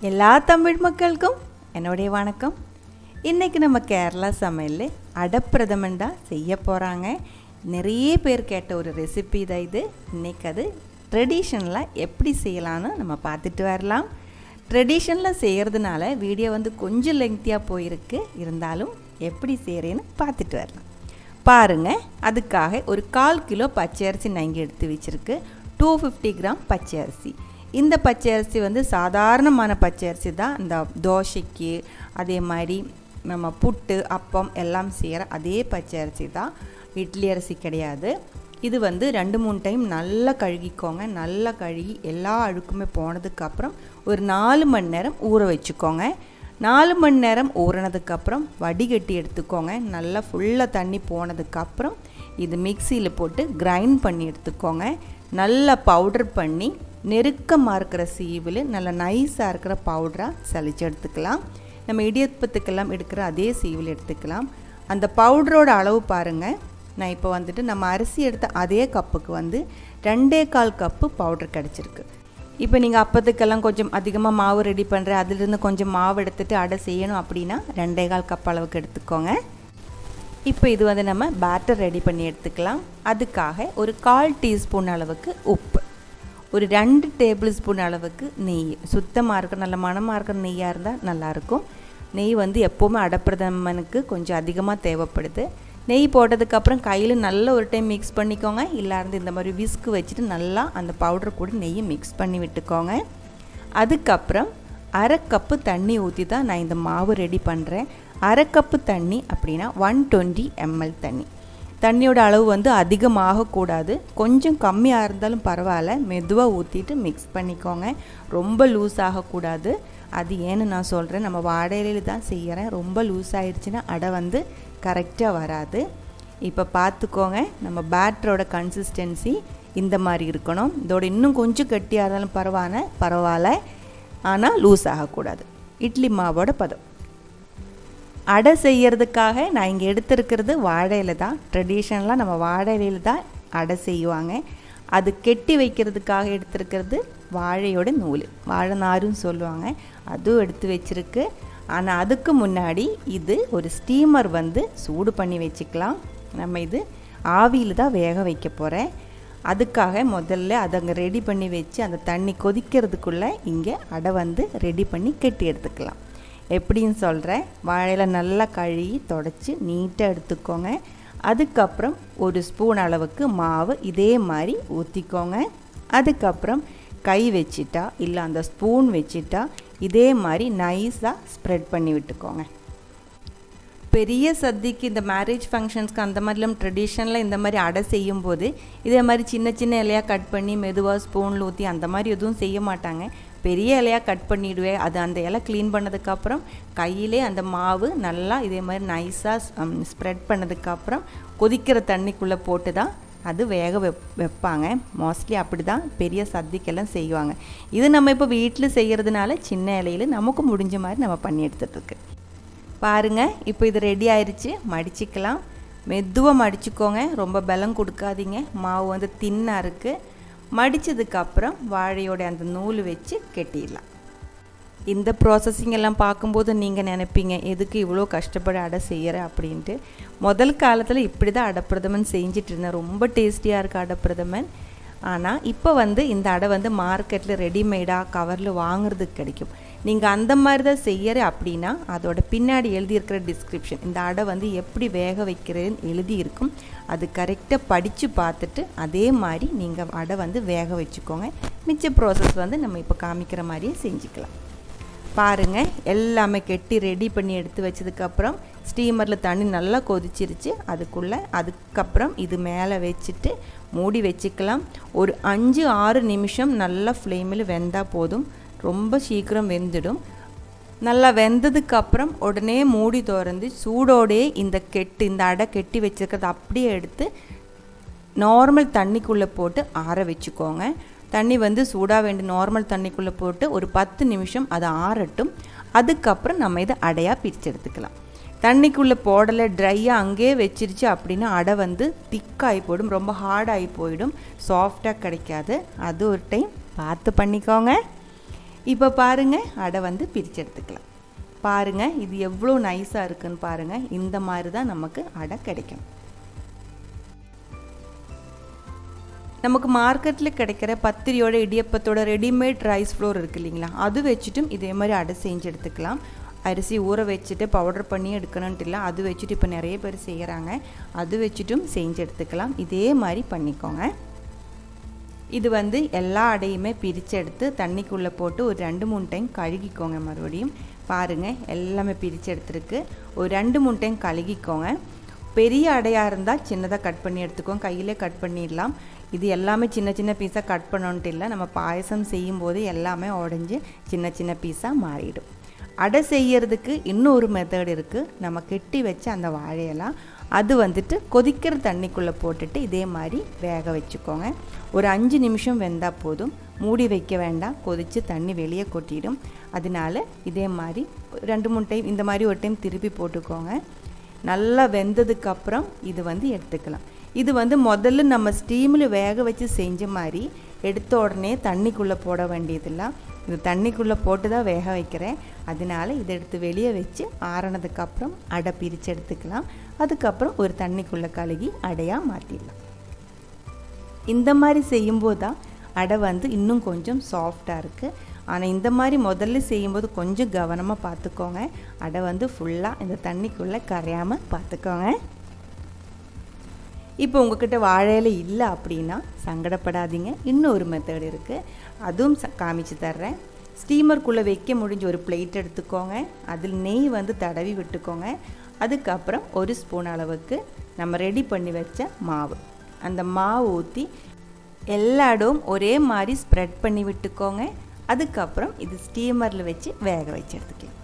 எல்லா தமிழ் மக்களுக்கும் என்னுடைய வணக்கம். இன்றைக்கி நம்ம கேரளா சமையலில் அடப்பிரதமன் தான் செய்ய போகிறாங்க. நிறைய பேர் கேட்ட ஒரு ரெசிபி தான் இது. இன்றைக்கி அது ட்ரெடிஷனலாக எப்படி செய்யலான்னு நம்ம பார்த்துட்டு வரலாம். ட்ரெடிஷனில் செய்கிறதுனால வீடியோ கொஞ்சம் லெங்க்த்தியாக போயிருக்கு, இருந்தாலும் எப்படி செய்கிறேன்னு பார்த்துட்டு வரலாம். பாருங்கள், அதுக்காக ஒரு 1/4 கிலோ பச்சை அரிசி நான் இங்கே எடுத்து வச்சுருக்கு. 250 கிராம் பச்சை அரிசி. இந்த பச்சை அரிசி சாதாரணமான பச்சை அரிசி தான். இந்த தோசைக்கு அதே மாதிரி நம்ம புட்டு அப்பம் எல்லாம் செய்கிற அதே பச்சை அரிசி தான், இட்லி அரிசி கிடையாது. இது 2-3 டைம் நல்லா கழுகிக்கோங்க. நல்லா கழுகி எல்லா அழுக்குமே போனதுக்கப்புறம் ஒரு 4 மணி நேரம் ஊற வச்சுக்கோங்க. 4 மணி நேரம் ஊறினதுக்கப்புறம் வடிகட்டி எடுத்துக்கோங்க. நல்லா ஃபுல்லாக தண்ணி போனதுக்கப்புறம் இது மிக்சியில் போட்டு கிரைண்ட் பண்ணி எடுத்துக்கோங்க. நல்லா பவுடர் பண்ணி நெருக்கமாக இருக்கிற சீவில் நல்லா நைஸாக இருக்கிற பவுடராக சலிச்சு எடுத்துக்கலாம். நம்ம இடியப்பத்துக்கெல்லாம் எடுக்கிற அதே சீவில் எடுத்துக்கலாம். அந்த பவுடரோட அளவு பாருங்கள். நான் இப்போ நம்ம அரிசி எடுத்த அதே கப்புக்கு 2.25 கப்பு பவுடர் கிடச்சிருக்கு. இப்போ நீங்கள் அப்பத்துக்கெல்லாம் கொஞ்சம் அதிகமாக மாவு ரெடி பண்ணுற, அதிலிருந்து கொஞ்சம் மாவு எடுத்துகிட்டு அடை செய்யணும் அப்படின்னா 2.25 கப் அளவுக்கு எடுத்துக்கோங்க. இப்போ இது நம்ம பேட்டர் ரெடி பண்ணி எடுத்துக்கலாம். அதுக்காக ஒரு 1/4 டீஸ்பூன் அளவுக்கு உப்பு, ஒரு 2 டேபிள் ஸ்பூன் அளவுக்கு நெய், சுத்தமாக இருக்கிற நல்ல மணமாக இருக்கிற நெய்யாக இருந்தால் நல்லாயிருக்கும். நெய் எப்போவுமே அடப்பிரதமனுக்கு கொஞ்சம் அதிகமாக தேவைப்படுது. நெய் போட்டதுக்கப்புறம் கையில் நல்லா ஒரு டைம் மிக்ஸ் பண்ணிக்கோங்க. இல்லாருந்து இந்த மாதிரி விஸ்க்கு வச்சுட்டு நல்லா அந்த பவுடர் கூட நெய்யை மிக்ஸ் பண்ணி விட்டுக்கோங்க. அதுக்கப்புறம் 1/2 கப்பு தண்ணி ஊற்றி தான் நான் இந்த மாவு ரெடி பண்ணுறேன். 1/2 கப்பு தண்ணி அப்படின்னா 120 ml தண்ணி. தண்ணியோட அளவு அதிகமாகக்கூடாது, கொஞ்சம் கம்மியாக இருந்தாலும் பரவாயில்ல. மெதுவாக ஊற்றிட்டு மிக்ஸ் பண்ணிக்கோங்க. ரொம்ப லூஸ் ஆகக்கூடாது. அது ஏன்னு நான் சொல்கிறேன், நம்ம வாடையில தான் செய்கிறேன். ரொம்ப லூஸ் ஆகிடுச்சின்னா அடை கரெக்டாக வராது. இப்போ பார்த்துக்கோங்க, நம்ம பேட்டரோட கன்சிஸ்டன்சி இந்த மாதிரி இருக்கணும். இதோட இன்னும் கொஞ்சம் கட்டியாக இருந்தாலும் பரவாயில்ல, ஆனால் லூஸ் ஆகக்கூடாது. இட்லி மாவோட பதம். அடை செய்கிறதுக்காக நான் இங்கே எடுத்துருக்கிறது வாழையில தான். ட்ரெடிஷ்னலாக நம்ம வாழையில தான் அடை செய்வாங்க. அது கெட்டி வைக்கிறதுக்காக எடுத்துருக்கிறது வாழையோட நூல், வாழை நாருன்னு சொல்லுவாங்க. அதுவும் எடுத்து வச்சுருக்கு. ஆனால் அதுக்கு முன்னாடி இது ஒரு ஸ்டீமர் சூடு பண்ணி வச்சுக்கலாம். நம்ம இது ஆவியில் தான் வேக வைக்க போகிறேன். அதுக்காக முதல்ல அதை அங்கே ரெடி பண்ணி வச்சு அந்த தண்ணி கொதிக்கிறதுக்குள்ளே இங்கே அடை ரெடி பண்ணி கெட்டி எடுத்துக்கலாம். எப்படின்னு சொல்கிறேன். வாழையில நல்லா கழுவி தொடச்சி நீட்டாக எடுத்துக்கோங்க. அதுக்கப்புறம் ஒரு ஸ்பூன் அளவுக்கு மாவு இதே மாதிரி ஊற்றிக்கோங்க. அதுக்கப்புறம் கை வச்சிட்டா இல்லை அந்த ஸ்பூன் வச்சிட்டா இதே மாதிரி நைஸாக ஸ்ப்ரெட் பண்ணி விட்டுக்கோங்க. பெரிய சத்திக்கு, இந்த மேரேஜ் ஃபங்க்ஷன்ஸ்க்கு அந்த மாதிரிலாம் ட்ரெடிஷ்னலாக இந்த மாதிரி அடை செய்யும்போது இதே மாதிரி சின்ன சின்ன இலையாக கட் பண்ணி மெதுவாக ஸ்பூனில் ஊற்றி அந்த மாதிரி எதுவும் செய்ய மாட்டாங்க. பெரிய இலையாக கட் பண்ணிவிடுவேன். அது அந்த இலை க்ளீன் பண்ணதுக்கப்புறம் கையிலே அந்த மாவு நல்லா இதே மாதிரி நைஸாக ஸ்ப்ரெட் பண்ணதுக்கப்புறம் கொதிக்கிற தண்ணிக்குள்ளே போட்டு தான் அது வேக வைப்பாங்க. மோஸ்ட்லி அப்படி தான் பெரிய சத்திக்கெல்லாம் செய்வாங்க. இது நம்ம இப்போ வீட்டில் செய்கிறதுனால சின்ன இலையில் நமக்கு முடிஞ்ச மாதிரி நம்ம பண்ணி எடுத்துகிட்ருக்கு. பாருங்கள், இப்போ இது ரெடி ஆயிடுச்சு. மடிச்சிக்கலாம். மெதுவாக மடிச்சுக்கோங்க, ரொம்ப பலம் கொடுக்காதீங்க. மாவு தின்னாக இருக்குது. மடித்ததுக்கப்புறம் வாழையோட அந்த நூல் வச்சு கெட்டிடலாம். இந்த ப்ராசஸிங் எல்லாம் பார்க்கும்போது நீங்கள் நினைப்பீங்க, எதுக்கு இவ்வளோ கஷ்டப்பட அடை செய்கிற அப்படின்ட்டு. முதல் காலத்தில் இப்படி தான் அடப்பிரதமன் செஞ்சிட்டு இருந்தேன். ரொம்ப டேஸ்டியாக இருக்குது அடப்பிரதமன். ஆனால் இப்போ இந்த அடை மார்க்கெட்டில் ரெடிமேடாக கவரில் வாங்குறதுக்கு கிடைக்கும். நீங்கள் அந்த மாதிரி தான் செய்கிற அப்படின்னா அதோட பின்னாடி எழுதியிருக்கிற டிஸ்கிரிப்ஷன், இந்த அடை எப்படி வேக வைக்கிறதுன்னு எழுதியிருக்கும். அது கரெக்டாக படித்து பார்த்துட்டு அதே மாதிரி நீங்கள் அடை வேக வச்சுக்கோங்க. மிச்ச ப்ராசஸ் நம்ம இப்போ காமிக்கிற மாதிரியே செஞ்சுக்கலாம். பாருங்கள், எல்லாமே கெட்டி ரெடி பண்ணி எடுத்து வச்சதுக்கப்புறம் ஸ்டீமரில் தண்ணி நல்லா கொதிச்சிருச்சு. அதுக்கப்புறம் இது மேலே வச்சுட்டு மூடி வச்சுக்கலாம். ஒரு 5-6 நிமிஷம் நல்லா ஃப்ளேமில் வெந்தால் போதும். ரொம்ப சீக்கிரம் வெந்துடும். நல்லா வெந்ததுக்கப்புறம் உடனே மூடி திறந்து சூடோடே இந்த அடை கெட்டி வச்சுருக்கிறத அப்படியே எடுத்து நார்மல் தண்ணிக்குள்ளே போட்டு ஆற வச்சுக்கோங்க. தண்ணி சூடாக வேண்டிய நார்மல் தண்ணிக்குள்ளே போட்டு ஒரு 10 நிமிஷம் அதை ஆறட்டும். அதுக்கப்புறம் நம்ம இதை அடையாக பிரித்து எடுத்துக்கலாம். தண்ணிக்குள்ளே போடலை, ட்ரையாக அங்கேயே வச்சிருச்சு அப்படின்னா அடை திக்காகி போயிடும், ரொம்ப ஹார்டாகி போயிடும், சாஃப்டாக கிடைக்காது. அது ஒரு டைம் பார்த்து பண்ணிக்கோங்க. இப்போ பாருங்கள், அடை வந்து பிரித்து எடுத்துக்கலாம். பாருங்கள், இது எவ்வளோ நைஸாக இருக்குன்னு பாருங்கள். இந்த மாதிரி தான் நமக்கு அடை கிடைக்கும். நமக்கு மார்க்கெட்டில் கிடைக்கிற பத்திரியோட இடியப்பத்தோட ரெடிமேட் ரைஸ் ஃப்ளோர் இருக்குது இல்லைங்களா, அது வச்சுட்டும் இதே மாதிரி அடை செஞ்சு எடுத்துக்கலாம். அரிசி ஊற வச்சுட்டு பவுடர் பண்ணி எடுக்கணுன்ட்டு இல்லை, அது வச்சுட்டு இப்போ நிறைய பேர் செய்கிறாங்க. அது வச்சுட்டும் செஞ்சு எடுத்துக்கலாம். இதே மாதிரி பண்ணிக்கோங்க. இது வந்து எல்லா அடையுமே பிரித்து எடுத்து தண்ணிக்குள்ளே போட்டு ஒரு 2-3 டைம் கழுகிக்கோங்க. மறுபடியும் பாருங்கள், எல்லாமே பிரித்து எடுத்துருக்கு. ஒரு 2-3 டைம் கழுகிக்கோங்க. பெரிய அடையாக இருந்தால் சின்னதாக கட் பண்ணி எடுத்துக்கோங்க, கையிலே கட் பண்ணிடலாம். இது எல்லாமே சின்ன சின்ன பீஸாக கட் பண்ணோன்ட்டு இல்லை, நம்ம பாயசம் செய்யும்போது எல்லாமே உடஞ்சி சின்ன சின்ன பீஸாக மாறிடும். அடை செய்யறதுக்கு இன்னொரு மெத்தட் இருக்குது. நம்ம கெட்டி வச்ச அந்த வாழையெல்லாம் அது வந்துட்டு கொதிக்கிற தண்ணிக்குள்ளே போட்டுட்டு இதே மாதிரி வேக வச்சுக்கோங்க. ஒரு 5 நிமிஷம் வெந்தால் போதும், மூடி வைக்க வேண்டாம், கொதித்து தண்ணி வெளியே கொட்டிடும். அதனால இதே மாதிரி 2-3 டைம் இந்த மாதிரி ஒரு டைம் திருப்பி போட்டுக்கோங்க. நல்லா வெந்ததுக்கப்புறம் இது வந்து எடுத்துக்கலாம். இது வந்து முதல்ல நம்ம ஸ்டீமில் வேக வச்சு செஞ்ச மாதிரி எடுத்த உடனே தண்ணிக்குள்ளே போட வேண்டியதில்லை. இது தண்ணிக்குள்ளே போட்டு தான் வேக வைக்கிறேன். அதனால இதை எடுத்து வெளியே வச்சு ஆறினதுக்கப்புறம் அடை பிரித்து எடுத்துக்கலாம். அதுக்கப்புறம் ஒரு தண்ணிக்குள்ளே கழுகி அடையாக மாற்றிடலாம். இந்த மாதிரி செய்யும்போது தான் அடை வந்து இன்னும் கொஞ்சம் சாஃப்டாக இருக்குது. ஆனால் இந்த மாதிரி முதல்ல செய்யும்போது கொஞ்சம் கவனமாக பார்த்துக்கோங்க. அடை வந்து ஃபுல்லாக இந்த தண்ணிக்குள்ளே கரையாமல் பார்த்துக்கோங்க. இப்போ உங்கள்கிட்ட வாழையில இல்லை அப்படின்னா சங்கடப்படாதீங்க, இன்னொரு மெத்தட் இருக்குது, அதுவும் காமிச்சு தர்றேன். ஸ்டீமருக்குள்ளே வைக்க முடிஞ்ச ஒரு பிளேட் எடுத்துக்கோங்க. அதில் நெய் வந்து தடவி விட்டுக்கோங்க. அதுக்கப்புறம் 1 ஸ்பூன் அளவுக்கு நம்ம ரெடி பண்ணி வச்ச மாவு, அந்த மாவு ஊற்றி எல்லா இடமும் ஒரே மாதிரி ஸ்ப்ரெட் பண்ணி விட்டுக்கோங்க. அதுக்கப்புறம் இது ஸ்டீமரில் வச்சு வேக வச்சு எடுத்துக்கலாம்.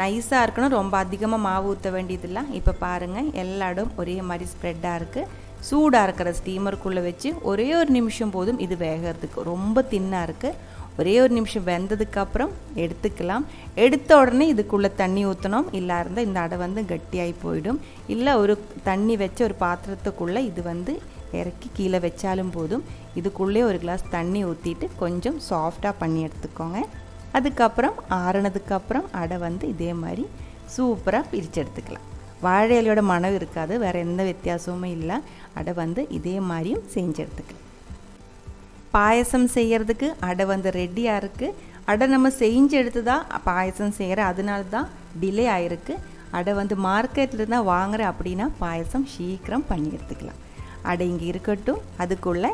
நைஸாக இருக்கணும், ரொம்ப அதிகமாக மாவு ஊற்ற வேண்டியதில்லை. இப்போ பாருங்கள், எல்லா இடம் ஒரே மாதிரி ஸ்ப்ரெட்டாக இருக்குது. சூடாக இருக்கிற ஸ்டீமருக்குள்ளே வச்சு ஒரே ஒரு நிமிஷம் போதும் இது வேகிறதுக்கு. ரொம்ப தின்னாக இருக்குது. ஒரே ஒரு நிமிஷம் வெந்ததுக்கப்புறம் எடுத்துக்கலாம். எடுத்த உடனே இதுக்குள்ளே தண்ணி ஊற்றணும், இல்லை இருந்தால் இந்த அடை வந்து கட்டியாகி போயிடும். இல்லை ஒரு தண்ணி வச்ச ஒரு பாத்திரத்துக்குள்ளே இது வந்து இறக்கி கீழே வச்சாலும் போதும். இதுக்குள்ளே ஒரு கிளாஸ் தண்ணி ஊற்றிட்டு கொஞ்சம் சாஃப்டாக பண்ணி எடுத்துக்கோங்க. அதுக்கப்புறம் ஆறுனதுக்கப்புறம் அடை வந்து இதே மாதிரி சூப்பராக பிரித்து எடுத்துக்கலாம். வாழை இலையோட மணம் இருக்காது, வேறு எந்த வித்தியாசமும் இல்லை. அடை வந்து இதே மாதிரியும் செஞ்சு எடுத்துக்கலாம். பாயசம் செய்கிறதுக்கு அடை வந்து ரெடியாக இருக்குது. அடை நம்ம செஞ்சு எடுத்து தான் பாயசம் செய்கிறேன், அதனால தான் டிலே ஆகிருக்கு. அடை வந்து மார்க்கெட்டில் தான் வாங்குகிறேன் அப்படின்னா பாயசம் சீக்கிரம் பண்ணி எடுத்துக்கலாம். அடை இங்கே இருக்கட்டும். அதுக்குள்ளே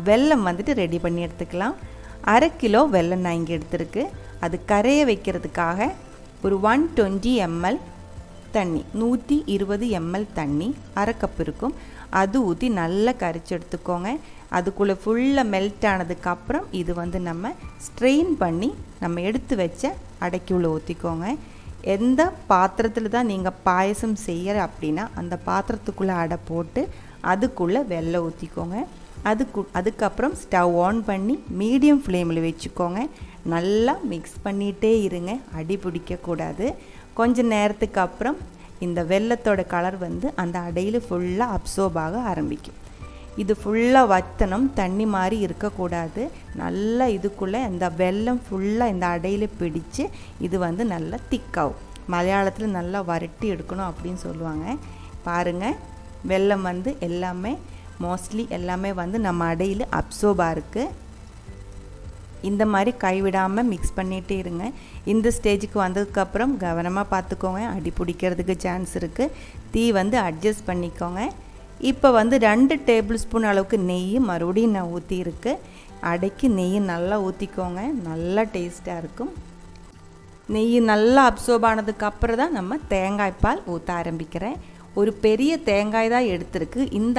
வெல்லம் வந்துட்டு ரெடி பண்ணி எடுத்துக்கலாம். 1/2 கிலோ வெல்லம் நான் இங்கே எடுத்துருக்கு. அது கரைய வைக்கிறதுக்காக ஒரு 120 ml தண்ணி, 120 ml தண்ணி 1/2 கப் இருக்கும், அது ஊற்றி நல்லா கரைச்சி எடுத்துக்கோங்க. அதுக்குள்ளே ஃபுல்லாக மெல்ட் ஆனதுக்கப்புறம் இது வந்து நம்ம ஸ்ட்ரெயின் பண்ணி நம்ம எடுத்து வச்ச அடைக்குள்ளே ஊற்றிக்கோங்க. எந்த பாத்திரத்தில் தான் நீங்கள் பாயசம் செய்கிற அப்படின்னா அந்த பாத்திரத்துக்குள்ளே அடை போட்டு அதுக்குள்ளே வெல்லம் ஊற்றிக்கோங்க. அதுக்கப்புறம் ஸ்டவ் ஆன் பண்ணி மீடியம் ஃப்ளேமில் வச்சுக்கோங்க. நல்லா மிக்ஸ் பண்ணிகிட்டே இருங்க, அடி பிடிக்கக்கூடாது. கொஞ்சம் நேரத்துக்கு அப்புறம் இந்த வெல்லத்தோட கலர் வந்து அந்த அடையில் ஃபுல்லாக அப்சர்வ் ஆக ஆரம்பிக்கும். இது ஃபுல்லாக வத்தனம், தண்ணி மாதிரி இருக்கக்கூடாது. நல்லா இதுக்குள்ளே இந்த வெல்லம் ஃபுல்லாக இந்த அடையில் பிடிச்சு இது வந்து நல்லா திக்காகும். மலையாளத்தில் நல்லா வரட்டி எடுக்கணும் அப்படின்னு சொல்லுவாங்க. பாருங்கள், வெல்லம் வந்து எல்லாமே மோஸ்ட்லி எல்லாமே வந்து நம்ம அடையில் அப்சர்வாக இருக்குது. இந்த மாதிரி கைவிடாமல் மிக்ஸ் பண்ணிகிட்டே இருங்க. இந்த ஸ்டேஜுக்கு வந்ததுக்கப்புறம் கவனமாக பார்த்துக்கோங்க, அடி பிடிக்கிறதுக்கு சான்ஸ் இருக்குது. தீ வந்து அட்ஜஸ்ட் பண்ணிக்கோங்க. இப்போ வந்து 2 டேபிள் ஸ்பூன் அளவுக்கு நெய் மறுபடியும் நான் ஊற்றிருக்கு. அடைக்கு நெய் நல்லா ஊற்றிக்கோங்க, நல்லா டேஸ்ட்டாக இருக்கும். நெய் நல்லா அப்சர்வ் ஆனதுக்கப்புறம் தான் நம்ம தேங்காய் பால் ஊற்ற ஆரம்பிக்கிறேன். ஒரு பெரிய தேங்காய் தான் எடுத்துருக்கு இந்த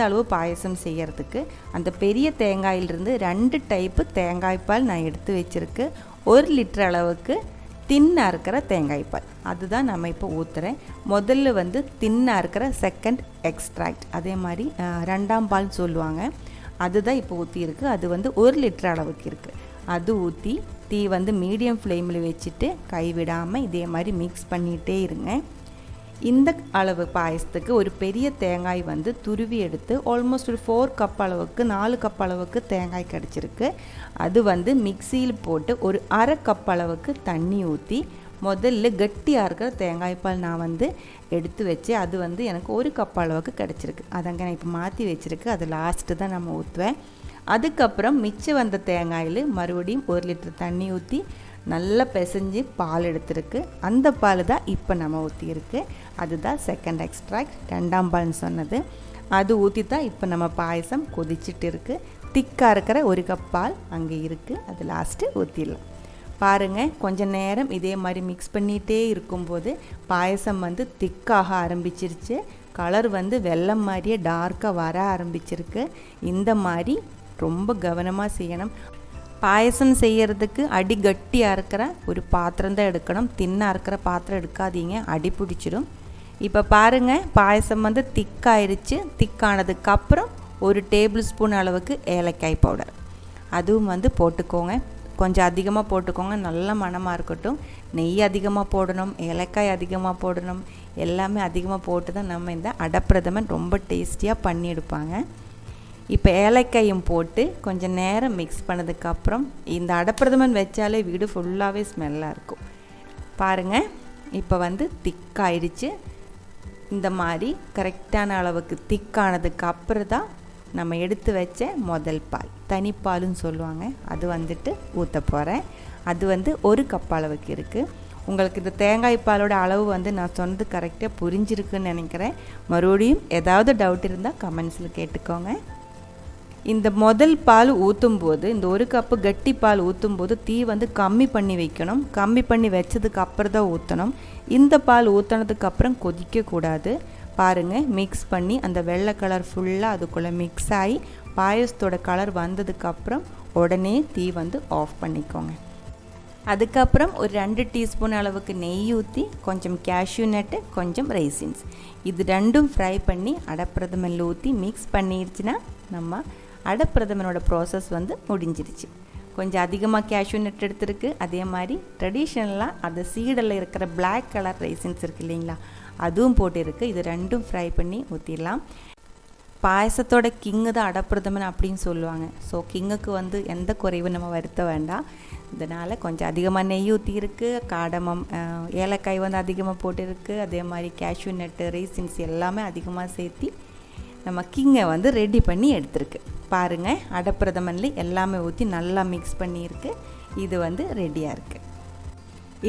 அளவு பாயசம் செய்கிறதுக்கு. அந்த பெரிய தேங்காயிலிருந்து 2 டைப்பு தேங்காய் பால் நான் எடுத்து வச்சுருக்கு. 1 லிட்டர் அளவுக்கு தின்னாக இருக்கிற தேங்காய் பால் அதுதான் நம்ம இப்போ ஊற்றுறேன். முதல்ல வந்து தின்னாக இருக்கிற செகண்ட் எக்ஸ்ட்ராக்ட், அதே மாதிரி 2ஆம் பால் சொல்லுவாங்க, அதுதான் இப்போ ஊற்றிருக்கு. அது வந்து 1 லிட்டர் அளவுக்கு இருக்குது. அது ஊற்றி தீ வந்து மீடியம் ஃப்ளேமில் வச்சுட்டு கைவிடாமல் இதே மாதிரி மிக்ஸ் பண்ணிகிட்டே இருங்க. இந்த அளவு பாயசத்துக்கு ஒரு பெரிய தேங்காய் வந்து துருவி எடுத்து ஆல்மோஸ்ட் ஒரு 4 கப் அளவுக்கு 4 கப் அளவுக்கு தேங்காய் கிடச்சிருக்கு. அது வந்து மிக்சியில் போட்டு ஒரு அரை கப் அளவுக்கு தண்ணி ஊற்றி முதல்ல கட்டியாக இருக்கிற தேங்காய் பால் நான் வந்து எடுத்து வச்சு அது வந்து எனக்கு 1 கப் அளவுக்கு கிடச்சிருக்கு. அதங்க நான் இப்போ மாற்றி வச்சுருக்கு. அது லாஸ்ட்டு தான் நம்ம ஊற்றுவேன். அதுக்கப்புறம் மிச்சம் வந்த தேங்காயில் மறுபடியும் 1 லிட்டர் தண்ணி ஊற்றி நல்லா பிசைஞ்சு பால் எடுத்துருக்கு. அந்த பால் தான் இப்போ நம்ம ஊற்றிருக்கு. அதுதான் செகண்ட் எக்ஸ்ட்ராக்ட், 2ஆம் பால்னு சொன்னது. அது ஊற்றி தான் இப்போ நம்ம பாயசம் கொதிச்சுட்டு இருக்குது. திக்காக இருக்கிற 1 கப் பால் அங்கே இருக்குது. அது லாஸ்ட்டு ஊற்றிடலாம். பாருங்கள், கொஞ்சம் நேரம் இதே மாதிரி மிக்ஸ் பண்ணிகிட்டே இருக்கும்போது பாயசம் வந்து திக்காக ஆரம்பிச்சிருச்சு. கலர் வந்து வெல்லம் மாதிரியே டார்க்காக வர ஆரம்பிச்சிருக்கு. இந்த மாதிரி ரொம்ப கவனமாக செய்யணும். பாயசம் செய்கிறதுக்கு அடி கட்டியாக இருக்கிற ஒரு பாத்திரம் தான் எடுக்கணும். தின்னாக இருக்கிற பாத்திரம் எடுக்காதீங்க, அடி பிடிச்சிடும். இப்போ பாருங்கள், பாயசம் வந்து திக்காயிருச்சு. திக்கானதுக்கப்புறம் 1 டேபிள் ஸ்பூன் அளவுக்கு ஏலக்காய் பவுடர் அதுவும் வந்து போட்டுக்கோங்க. கொஞ்சம் அதிகமாக போட்டுக்கோங்க, நல்ல மணமாக இருக்கட்டும். நெய் அதிகமாக போடணும், ஏலக்காய் அதிகமாக போடணும், எல்லாமே அதிகமாக போட்டு தான் நம்ம இந்த அடப்பிரதமன் ரொம்ப டேஸ்டியாக பண்ணி எடுப்பாங்க. இப்போ ஏலக்காயும் போட்டு கொஞ்சம் நேரம் மிக்ஸ் பண்ணதுக்கப்புறம் இந்த அடப்பிரதமன் வச்சாலே வீடு ஃபுல்லாகவே ஸ்மெல்லாக இருக்கும். பாருங்கள், இப்போ வந்து திக்காயிடுச்சு. இந்த மாதிரி கரெக்டான அளவுக்கு திக்கானதுக்கு அப்புறம் தான் நம்ம எடுத்து வச்ச முதல் பால், தனிப்பாலுன்னு சொல்லுவாங்க, அது வந்துட்டு ஊற்ற போகிறேன். அது வந்து 1 கப் அளவுக்கு இருக்குது. உங்களுக்கு இந்த தேங்காய் பாலோட அளவு வந்து நான் சொன்னது கரெக்டாக புரிஞ்சிருக்குன்னு நினைக்கிறேன். மறுபடியும் ஏதாவது டவுட் இருந்தால் கமெண்ட்ஸில் கேட்டுக்கோங்க. இந்த முதல் பால் ஊற்றும்போது, இந்த 1 கப்பு கட்டி பால் ஊற்றும்போது தீ வந்து கம்மி பண்ணி வைக்கணும். கம்மி பண்ணி வச்சதுக்கு அப்புறம் தான் ஊற்றணும். இந்த பால் ஊற்றினதுக்கப்புறம் கொதிக்கக்கூடாது. பாருங்கள், மிக்ஸ் பண்ணி அந்த வெள்ளை கலர் ஃபுல்லாக அதுக்குள்ளே மிக்ஸ் ஆகி பாயசத்தோட கலர் வந்ததுக்கப்புறம் உடனே தீ வந்து ஆஃப் பண்ணிக்கோங்க. அதுக்கப்புறம் ஒரு 2 டீஸ்பூன் அளவுக்கு நெய் ஊற்றி கொஞ்சம் கேஷ்யூ நட்டு, கொஞ்சம் ரைசின்ஸ், இது 2ம் ஃப்ரை பண்ணி அடப்பிரதமனில் ஊற்றி மிக்ஸ் பண்ணிடுச்சுன்னா நம்ம அடப்பிரதமனோட ப்ராசஸ் வந்து முடிஞ்சிருச்சு. கொஞ்சம் அதிகமாக கேஷ்யூ நட் எடுத்துருக்கு. அதே மாதிரி ட்ரெடிஷ்னலாக அந்த சீடில் இருக்கிற பிளாக் கலர் ரைசின்ஸ் இருக்குது இல்லைங்களா, அதுவும் போட்டிருக்கு. இது 2ம் ஃப்ரை பண்ணி ஊற்றிடலாம். பாயசத்தோட கிங்கு தான் அடப்பிரதமன் அப்படின்னு சொல்லுவாங்க. ஸோ கிங்குக்கு வந்து எந்த குறைவும் நம்ம வருத்த வேண்டாம். இதனால் கொஞ்சம் அதிகமாக நெய் ஊற்றிருக்கு. காடமம், ஏலக்காய் வந்து அதிகமாக போட்டிருக்கு. அதே மாதிரி கேஷ்யூ நட்டு, ரைசின்ஸ் எல்லாமே அதிகமாக சேர்த்தி நம்ம கிங்கை வந்து ரெடி பண்ணி எடுத்துருக்கு. பாருங்கள், அடப்பிரதமனில் எல்லாமே ஊற்றி நல்லா மிக்ஸ் பண்ணியிருக்கு. இது வந்து ரெடியாக இருக்குது.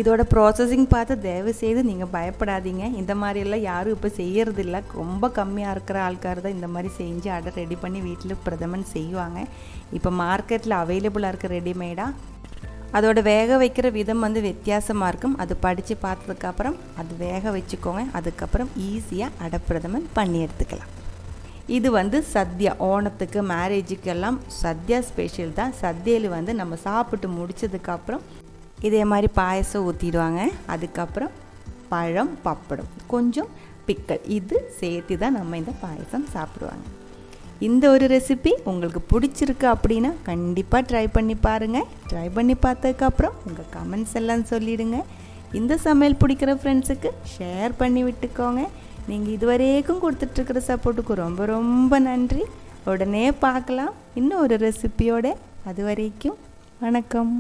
இதோட ப்ராசஸிங் பார்த்து தயவு செய்து நீங்கள் பயப்படாதீங்க. இந்த மாதிரியெல்லாம் யாரும் இப்போ செய்யறதில்ல. ரொம்ப கம்மியாக இருக்கிற ஆள்கார் தான் இந்த மாதிரி செஞ்சு அடை ரெடி பண்ணி வீட்டில் பிரதமன் செய்வாங்க. இப்போ மார்க்கெட்டில் அவைலபிளாக இருக்க ரெடிமேடாக அதோட வேக வைக்கிற விதம் வந்து வித்தியாசமாக இருக்கும். அது படித்து பார்த்ததுக்கப்புறம் அது வேக வச்சுக்கோங்க. அதுக்கப்புறம் ஈஸியாக அடப்பிரதமன் பண்ணி எடுத்துக்கலாம். இது வந்து சத்யா, ஓணத்துக்கு, மேரேஜுக்கெல்லாம் சத்யா ஸ்பெஷல் தான். சத்யாவில் வந்து நம்ம சாப்பிட்டு முடித்ததுக்கப்புறம் இதே மாதிரி பாயசம் ஊற்றிடுவாங்க. அதுக்கப்புறம் பழம், பப்படம், கொஞ்சம் பிக்கல், இது சேர்த்து தான் நம்ம இந்த பாயசம் சாப்பிடுவாங்க. இந்த ஒரு ரெசிபி உங்களுக்கு பிடிச்சிருக்கு அப்படின்னா கண்டிப்பாக ட்ரை பண்ணி பாருங்கள். ட்ரை பண்ணி பார்த்ததுக்கப்புறம் உங்கள் கமெண்ட்ஸ் எல்லாம் சொல்லிவிடுங்க. இந்த சமையல் பிடிக்கிற ஃப்ரெண்ட்ஸுக்கு ஷேர் பண்ணி விட்டுக்கோங்க. நீங்கள் இதுவரைக்கும் கொடுத்துட்ருக்கிற சப்போர்ட்டுக்கு ரொம்ப ரொம்ப நன்றி. உடனே பார்க்கலாம் இன்னும் ஒரு ரெசிபியோட. அது வரைக்கும் வணக்கம்.